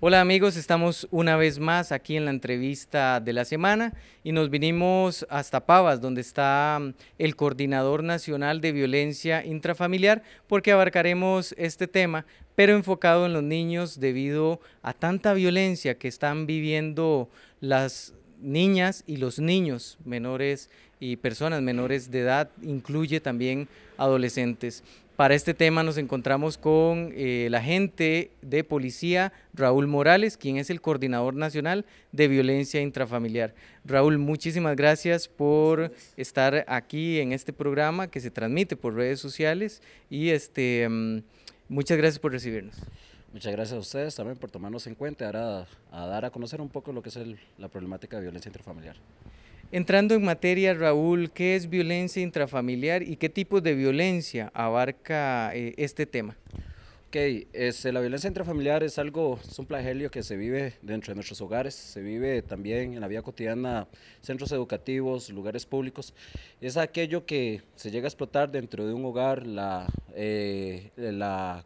Hola amigos, estamos una vez más aquí en la entrevista de la semana y nos vinimos hasta Pavas, donde está el Coordinador Nacional de Violencia Intrafamiliar, porque abarcaremos este tema, pero enfocado en los niños debido a tanta violencia que están viviendo las niñas y los niños menores y personas menores de edad, incluye también adolescentes. Para este tema nos encontramos con el agente de policía Raúl Morales, quien es el coordinador nacional de violencia intrafamiliar. Raúl, muchísimas gracias por estar aquí en este programa que se transmite por redes sociales y muchas gracias por recibirnos. Muchas gracias a ustedes también por tomarnos en cuenta y ahora a dar a conocer un poco lo que es la problemática de violencia intrafamiliar. Entrando en materia, Raúl, ¿qué es violencia intrafamiliar y qué tipos de violencia abarca este tema? Ok, la violencia intrafamiliar es un flagelio que se vive dentro de nuestros hogares, se vive también en la vida cotidiana, centros educativos, lugares públicos. Es aquello que se llega a explotar dentro de un hogar, la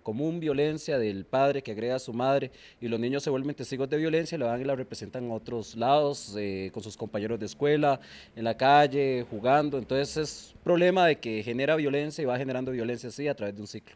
común violencia del padre que agrega a su madre y los niños se vuelven testigos de violencia y la van y la representan en otros lados, con sus compañeros de escuela, en la calle, jugando. Entonces es problema de que genera violencia y va generando violencia así a través de un ciclo.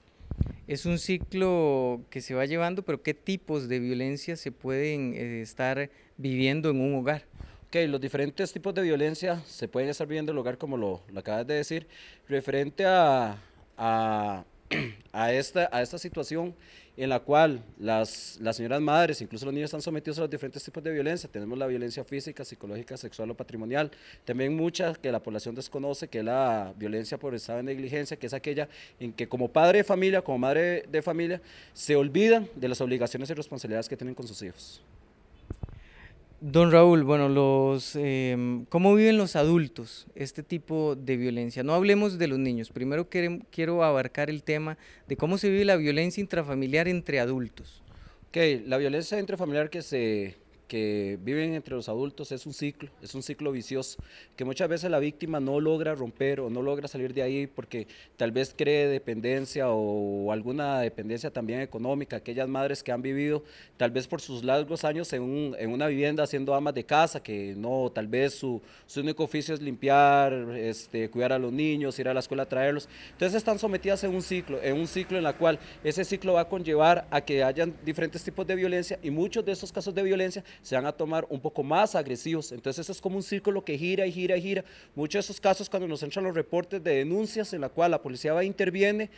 Es un ciclo que se va llevando, pero ¿qué tipos de violencia se pueden estar viviendo en un hogar? Ok, los diferentes tipos de violencia se pueden estar viviendo en el hogar, como lo acabas de decir, referente a, a esta situación en la cual las señoras madres, incluso los niños, están sometidos a los diferentes tipos de violencia. Tenemos la violencia física, psicológica, sexual o patrimonial. También mucha que la población desconoce, que es la violencia por estado de negligencia, que es aquella en que como padre de familia, como madre de familia, se olvidan de las obligaciones y responsabilidades que tienen con sus hijos. Don Raúl, bueno, ¿cómo viven los adultos este tipo de violencia? No hablemos de los niños, primero quiero abarcar el tema de cómo se vive la violencia intrafamiliar entre adultos. Ok, la violencia intrafamiliar que viven entre los adultos es un ciclo vicioso, que muchas veces la víctima no logra romper o no logra salir de ahí porque tal vez cree dependencia o alguna dependencia también económica, aquellas madres que han vivido tal vez por sus largos años en una vivienda siendo amas de casa, que no, tal vez su único oficio es limpiar, cuidar a los niños, ir a la escuela a traerlos, entonces están sometidas en un ciclo en la cual ese ciclo va a conllevar a que hayan diferentes tipos de violencia y muchos de estos casos de violencia se van a tomar un poco más agresivos. Entonces eso es como un círculo que gira y gira y gira. Muchos de esos casos, cuando nos entran los reportes de denuncias en la cual la policía va e interviene,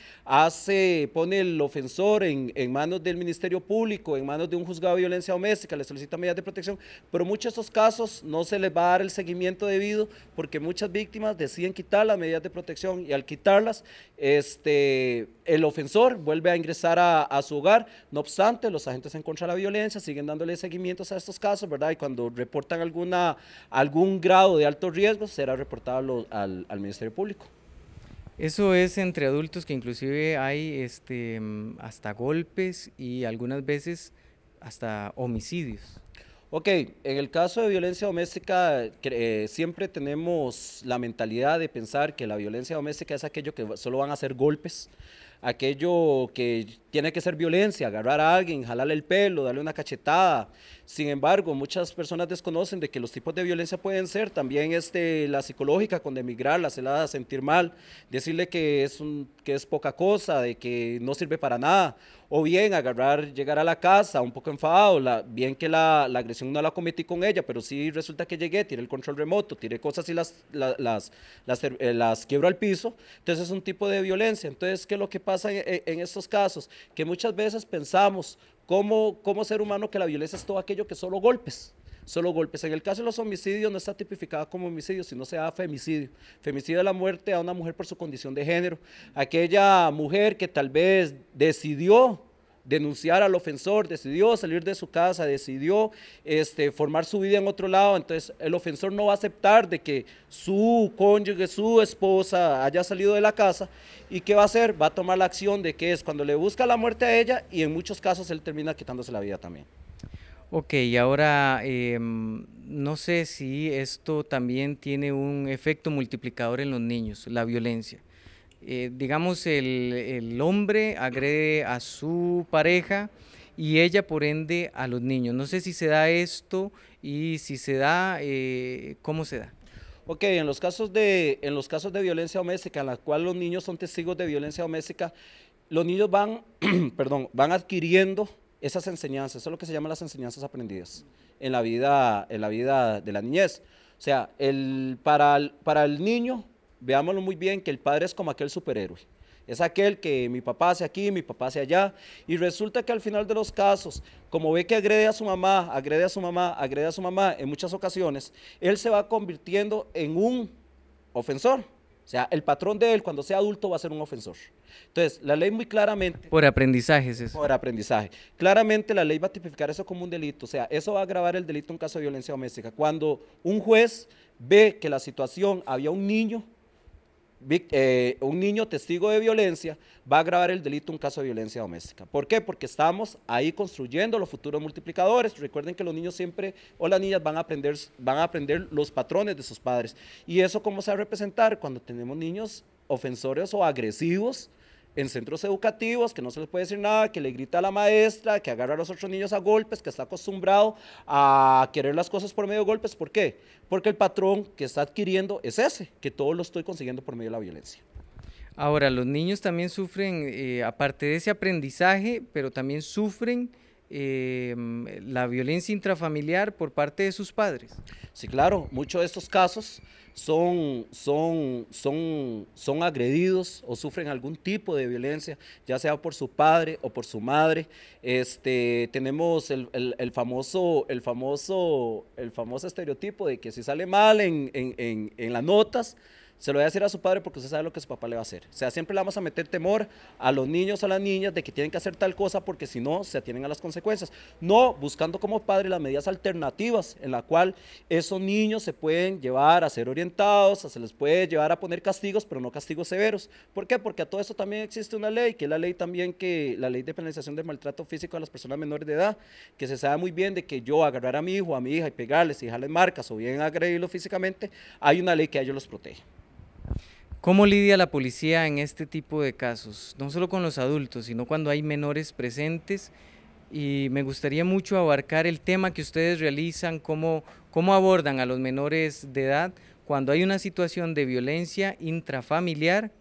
pone el ofensor en manos del Ministerio Público, en manos de un juzgado de violencia doméstica, le solicita medidas de protección, pero muchos de esos casos no se les va a dar el seguimiento debido porque muchas víctimas deciden quitar las medidas de protección y al quitarlas, el ofensor vuelve a ingresar a su hogar. No obstante, los agentes en contra de la violencia siguen dándole seguimientos a estos casos, ¿verdad? Y cuando reportan algún grado de alto riesgo, será reportado al Ministerio Público. Eso es entre adultos que inclusive hay hasta golpes y algunas veces hasta homicidios. Ok, en el caso de violencia doméstica, siempre tenemos la mentalidad de pensar que la violencia doméstica es aquello que solo van a ser golpes, aquello que tiene que ser violencia, agarrar a alguien, jalarle el pelo, darle una cachetada. Sin embargo, muchas personas desconocen de que los tipos de violencia pueden ser también la psicológica, con demigrarla, hacerla sentir mal, decirle que es poca cosa, de que no sirve para nada, o bien llegar a la casa un poco enfadado, bien que la agresión no la cometí con ella, pero sí resulta que llegué, tiré el control remoto, tiré cosas y las quiebro al piso, entonces es un tipo de violencia. Entonces, ¿qué es lo que pasa en estos casos? Que muchas veces pensamos como ser humano que la violencia es todo aquello que solo golpes. Solo golpes. En el caso de los homicidios no está tipificada como homicidio, sino se da femicidio. Femicidio es la muerte a una mujer por su condición de género. Aquella mujer que tal vez decidió denunciar al ofensor, decidió salir de su casa, decidió formar su vida en otro lado, entonces el ofensor no va a aceptar de que su cónyuge, su esposa haya salido de la casa, y ¿qué va a hacer? Va a tomar la acción de que es cuando le busca la muerte a ella y en muchos casos él termina quitándose la vida también. Ok, y ahora no sé si esto también tiene un efecto multiplicador en los niños, la violencia. Digamos, el hombre agrede a su pareja y ella por ende a los niños. No sé si se da esto y si se da, ¿cómo se da? Ok, en los casos de violencia doméstica, en la cual los niños son testigos de violencia doméstica, los niños van, perdón, van adquiriendo esas enseñanzas, eso es lo que se llama las enseñanzas aprendidas en la vida de la niñez. O sea, para el niño, veámoslo muy bien, que el padre es como aquel superhéroe. Es aquel que mi papá hace aquí, mi papá hace allá, y resulta que al final de los casos, como ve que agrede a su mamá, agrede a su mamá, agrede a su mamá en muchas ocasiones, él se va convirtiendo en un ofensor. O sea, el patrón de él cuando sea adulto va a ser un ofensor. Entonces, la ley muy claramente, Por aprendizajes eso. por aprendizaje, claramente la ley va a tipificar eso como un delito. O sea, eso va a agravar el delito en caso de violencia doméstica. Cuando un juez ve que la situación, había un niño testigo de violencia, va a agravar el delito en un caso de violencia doméstica. ¿Por qué? Porque estamos ahí construyendo los futuros multiplicadores. Recuerden que los niños siempre, o las niñas, van a aprender los patrones de sus padres. ¿Y eso cómo se va a representar? Cuando tenemos niños ofensores o agresivos en centros educativos, que no se les puede decir nada, que le grita a la maestra, que agarra a los otros niños a golpes, que está acostumbrado a querer las cosas por medio de golpes. ¿Por qué? Porque el patrón que está adquiriendo es ese, que todo lo estoy consiguiendo por medio de la violencia. Ahora, los niños también sufren, aparte de ese aprendizaje, pero también sufren la violencia intrafamiliar por parte de sus padres. Sí, claro, muchos de estos casos son agredidos o sufren algún tipo de violencia, ya sea por su padre o por su madre. Tenemos el famoso estereotipo de que si sale mal en las notas, se lo voy a decir a su padre porque usted sabe lo que su papá le va a hacer. O sea, siempre le vamos a meter temor a los niños o a las niñas de que tienen que hacer tal cosa porque si no, se atienen a las consecuencias. No buscando como padre las medidas alternativas en la cual esos niños se pueden llevar a ser orientados, se les puede llevar a poner castigos, pero no castigos severos. ¿Por qué? Porque a todo eso también existe una ley, que es la ley también la ley de penalización del maltrato físico a las personas menores de edad, que se sabe muy bien de que yo agarrar a mi hijo o a mi hija y pegarles y dejarles marcas o bien agredirlos físicamente, hay una ley que a ellos los protege. ¿Cómo lidia la policía en este tipo de casos? No solo con los adultos, sino cuando hay menores presentes. Y me gustaría mucho abarcar el tema que ustedes realizan, cómo abordan a los menores de edad cuando hay una situación de violencia intrafamiliar,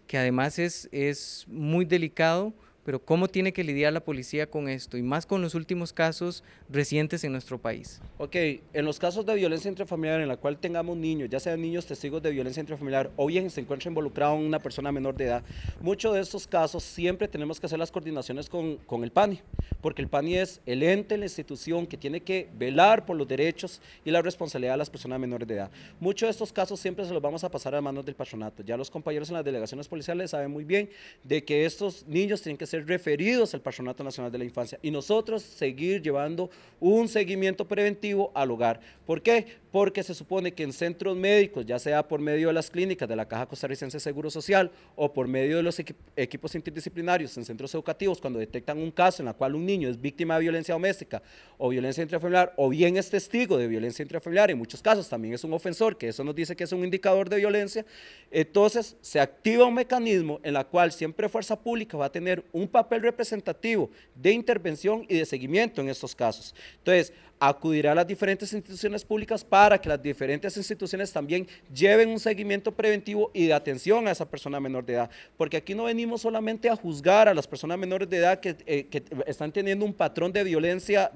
que además es muy delicado, pero cómo tiene que lidiar la policía con esto, y más con los últimos casos recientes en nuestro país. Ok, en los casos de violencia intrafamiliar en la cual tengamos niños, ya sean niños testigos de violencia intrafamiliar o bien se encuentra involucrado una persona menor de edad, muchos de estos casos siempre tenemos que hacer las coordinaciones con el PANI, porque el PANI es el ente, la institución que tiene que velar por los derechos y la responsabilidad de las personas menores de edad. Muchos de estos casos siempre se los vamos a pasar a manos del patronato. Ya los compañeros en las delegaciones policiales saben muy bien de que estos niños tienen que ser referidos al Patronato Nacional de la Infancia y nosotros seguir llevando un seguimiento preventivo al hogar. ¿Por qué? Porque se supone que en centros médicos, ya sea por medio de las clínicas de la Caja Costarricense de Seguro Social o por medio de los equipos interdisciplinarios en centros educativos, cuando detectan un caso en el cual un niño es víctima de violencia doméstica o violencia intrafamiliar o bien es testigo de violencia intrafamiliar, en muchos casos también es un ofensor, que eso nos dice que es un indicador de violencia, entonces se activa un mecanismo en el cual siempre Fuerza Pública va a tener un papel representativo de intervención y de seguimiento en estos casos. Entonces, acudirá a las diferentes instituciones públicas para que las diferentes instituciones también lleven un seguimiento preventivo y de atención a esa persona menor de edad, porque aquí no venimos solamente a juzgar a las personas menores de edad que están teniendo un patrón de violencia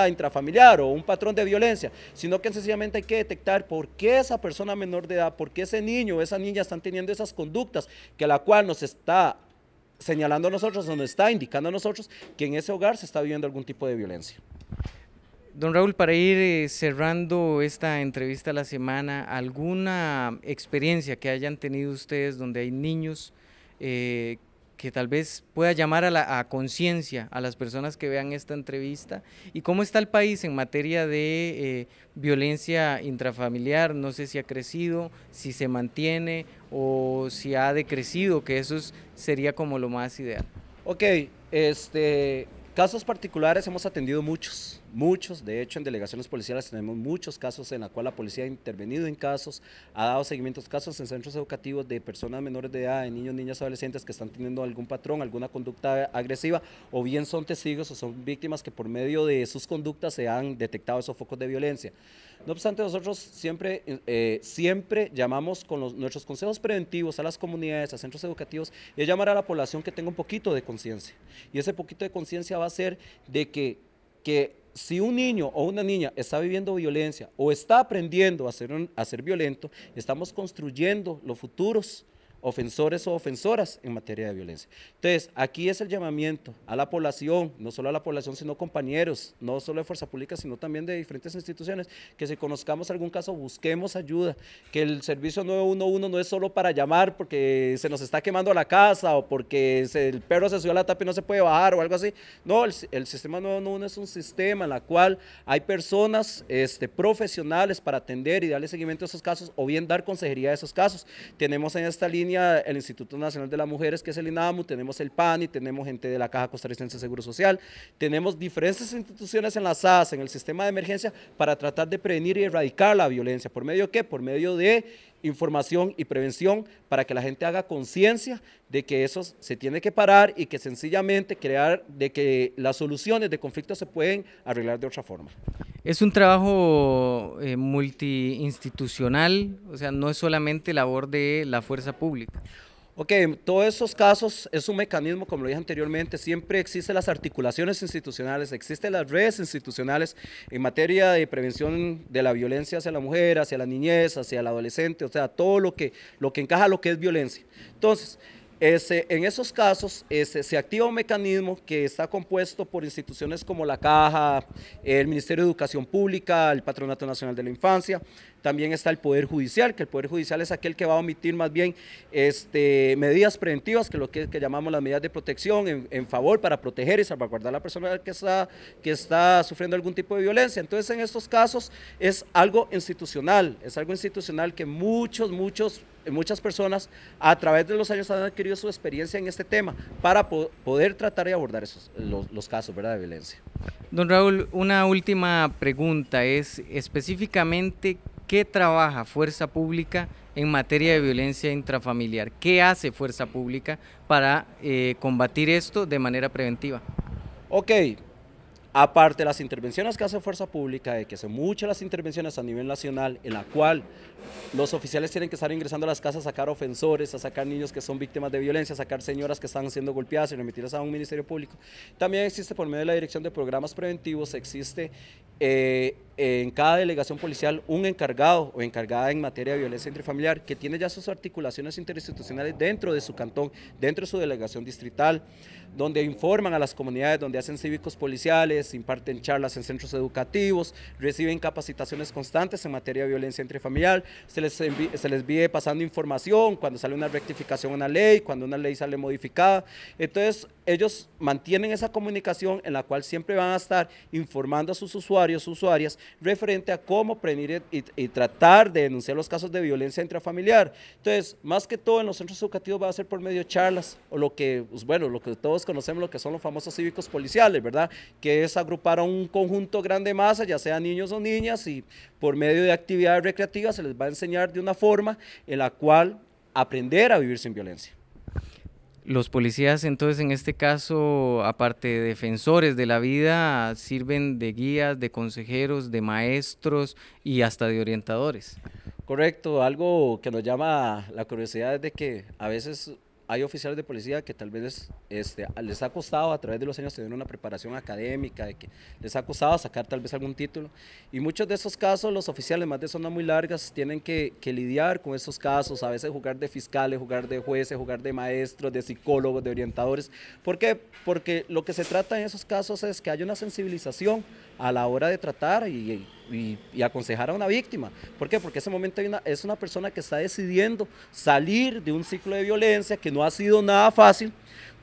intrafamiliar o un patrón de violencia, sino que sencillamente hay que detectar por qué esa persona menor de edad, por qué ese niño o esa niña están teniendo esas conductas, que la cual nos está señalando a nosotros, o nos está indicando a nosotros que en ese hogar se está viviendo algún tipo de violencia. Don Raúl, para ir cerrando esta entrevista a la semana, ¿alguna experiencia que hayan tenido ustedes donde hay niños que tal vez pueda llamar a conciencia a las personas que vean esta entrevista? ¿Y cómo está el país en materia de violencia intrafamiliar? No sé si ha crecido, si se mantiene o si ha decrecido, que eso sería como lo más ideal. Ok, casos particulares hemos atendido muchos, muchos, de hecho en delegaciones policiales tenemos muchos casos en la cual la policía ha intervenido en casos, ha dado seguimiento a casos en centros educativos de personas menores de edad, de niños, niñas, adolescentes que están teniendo algún patrón, alguna conducta agresiva, o bien son testigos o son víctimas que por medio de sus conductas se han detectado esos focos de violencia. No obstante, nosotros siempre llamamos con nuestros consejos preventivos a las comunidades, a centros educativos, y es llamar a la población que tenga un poquito de conciencia. Y ese poquito de conciencia va a ser de que si un niño o una niña está viviendo violencia o está aprendiendo a ser violento, estamos construyendo los futuros ofensores o ofensoras en materia de violencia. Entonces, aquí es el llamamiento a la población, no solo a la población, sino compañeros, no solo de Fuerza Pública, sino también de diferentes instituciones, que si conozcamos algún caso, busquemos ayuda, que el servicio 911 no es solo para llamar porque se nos está quemando la casa o porque el perro se subió a la tapa y no se puede bajar o algo así. No, el sistema 911 es un sistema en el cual hay personas profesionales para atender y darle seguimiento a esos casos o bien dar consejería a esos casos. Tenemos en esta línea el Instituto Nacional de las Mujeres, que es el INAMU, tenemos el PANI, tenemos gente de la Caja Costarricense de Seguro Social, tenemos diferentes instituciones enlazadas en el sistema de emergencia para tratar de prevenir y erradicar la violencia. ¿Por medio de qué? Por medio de información y prevención para que la gente haga conciencia de que eso se tiene que parar y que sencillamente crear de que las soluciones de conflictos se pueden arreglar de otra forma. Es un trabajo multiinstitucional, o sea, no es solamente labor de la fuerza pública. Ok, en todos esos casos es un mecanismo, como lo dije anteriormente, siempre existen las articulaciones institucionales, existen las redes institucionales en materia de prevención de la violencia hacia la mujer, hacia la niñez, hacia el adolescente, o sea, todo lo que encaja lo que es violencia. Entonces, en esos casos se activa un mecanismo que está compuesto por instituciones como la Caja, el Ministerio de Educación Pública, el Patronato Nacional de la Infancia. También está el Poder Judicial, que el Poder Judicial es aquel que va a omitir más bien medidas preventivas, que lo que llamamos las medidas de protección en favor para proteger y salvaguardar a la persona que está sufriendo algún tipo de violencia. Entonces, en estos casos es algo institucional que muchas personas a través de los años han adquirido su experiencia en este tema para poder tratar de abordar los casos, ¿verdad?, de violencia. Don Raúl, una última pregunta es específicamente ¿qué trabaja Fuerza Pública en materia de violencia intrafamiliar? ¿Qué hace Fuerza Pública para combatir esto de manera preventiva? Ok, aparte de las intervenciones que hace Fuerza Pública, de que son muchas las intervenciones a nivel nacional, en la cual los oficiales tienen que estar ingresando a las casas a sacar ofensores, a sacar niños que son víctimas de violencia, a sacar señoras que están siendo golpeadas y remitirlas a un ministerio público. También existe por medio de la Dirección de Programas Preventivos, existe en cada delegación policial un encargado o encargada en materia de violencia intrafamiliar que tiene ya sus articulaciones interinstitucionales dentro de su cantón, dentro de su delegación distrital, donde informan a las comunidades, donde hacen cívicos policiales, imparten charlas en centros educativos, reciben capacitaciones constantes en materia de violencia intrafamiliar, se les viene pasando información cuando sale una rectificación a una ley, cuando una ley sale modificada. Entonces ellos mantienen esa comunicación en la cual siempre van a estar informando a sus usuarios, usuarias, referente a cómo prevenir y tratar de denunciar los casos de violencia intrafamiliar. Entonces, más que todo en los centros educativos va a ser por medio de charlas, o lo que todos conocemos, lo que son los famosos cívicos policiales, ¿verdad? Que es agrupar a un conjunto grande de masa, ya sea niños o niñas, y por medio de actividades recreativas se les va a enseñar de una forma en la cual aprender a vivir sin violencia. Los policías, entonces, en este caso, aparte de defensores de la vida, sirven de guías, de consejeros, de maestros y hasta de orientadores. Correcto, algo que nos llama la curiosidad es de que a veces hay oficiales de policía que tal vez les ha costado a través de los años tener una preparación académica, de que les ha costado sacar tal vez algún título, y muchos de esos casos los oficiales más de zonas muy largas tienen que lidiar con esos casos, a veces jugar de fiscales, jugar de jueces, jugar de maestros, de psicólogos, de orientadores. ¿Por qué? Porque lo que se trata en esos casos es que haya una sensibilización a la hora de tratar y aconsejar a una víctima. ¿Por qué? Porque en ese momento es una persona que está decidiendo salir de un ciclo de violencia que no ha sido nada fácil,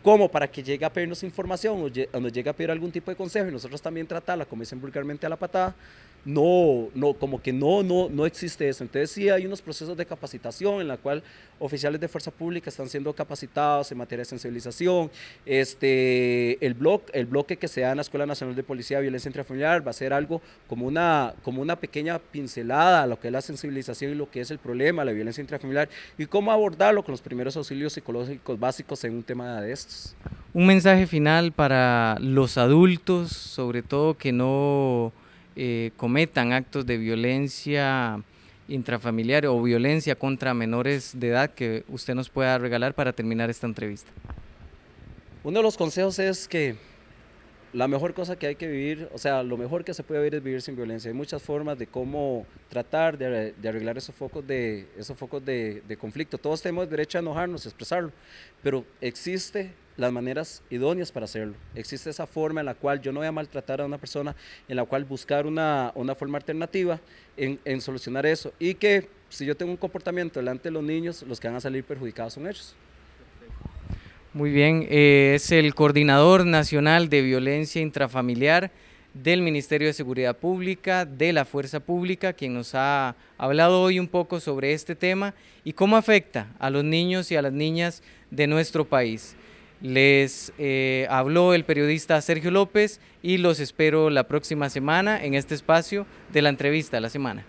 como para que llegue a pedirnos información o nos llegue a pedir algún tipo de consejo y nosotros también tratarla, como dicen vulgarmente, a la patada. como que no existe eso. Entonces sí hay unos procesos de capacitación en la cual oficiales de fuerza pública están siendo capacitados en materia de sensibilización. El bloque que se da en la Escuela Nacional de Policía de Violencia Intrafamiliar va a ser algo como una pequeña pincelada a lo que es la sensibilización y lo que es el problema, la violencia intrafamiliar y cómo abordarlo con los primeros auxilios psicológicos básicos en un tema de estos. Un mensaje final para los adultos, sobre todo que no cometan actos de violencia intrafamiliar o violencia contra menores de edad, que usted nos pueda regalar para terminar esta entrevista. Uno de los consejos es que la mejor cosa que hay que vivir, o sea, lo mejor que se puede vivir es vivir sin violencia. Hay muchas formas de cómo tratar de arreglar esos focos de conflicto. Todos tenemos derecho a enojarnos, a expresarlo, pero existe las maneras idóneas para hacerlo. Existe esa forma en la cual yo no voy a maltratar a una persona, en la cual buscar una forma alternativa en solucionar eso. Y que si yo tengo un comportamiento delante de los niños, los que van a salir perjudicados son ellos. Muy bien, es el Coordinador Nacional de Violencia Intrafamiliar del Ministerio de Seguridad Pública, de la Fuerza Pública, quien nos ha hablado hoy un poco sobre este tema y cómo afecta a los niños y a las niñas de nuestro país. Les habló el periodista Sergio López y los espero la próxima semana en este espacio de la entrevista de la semana.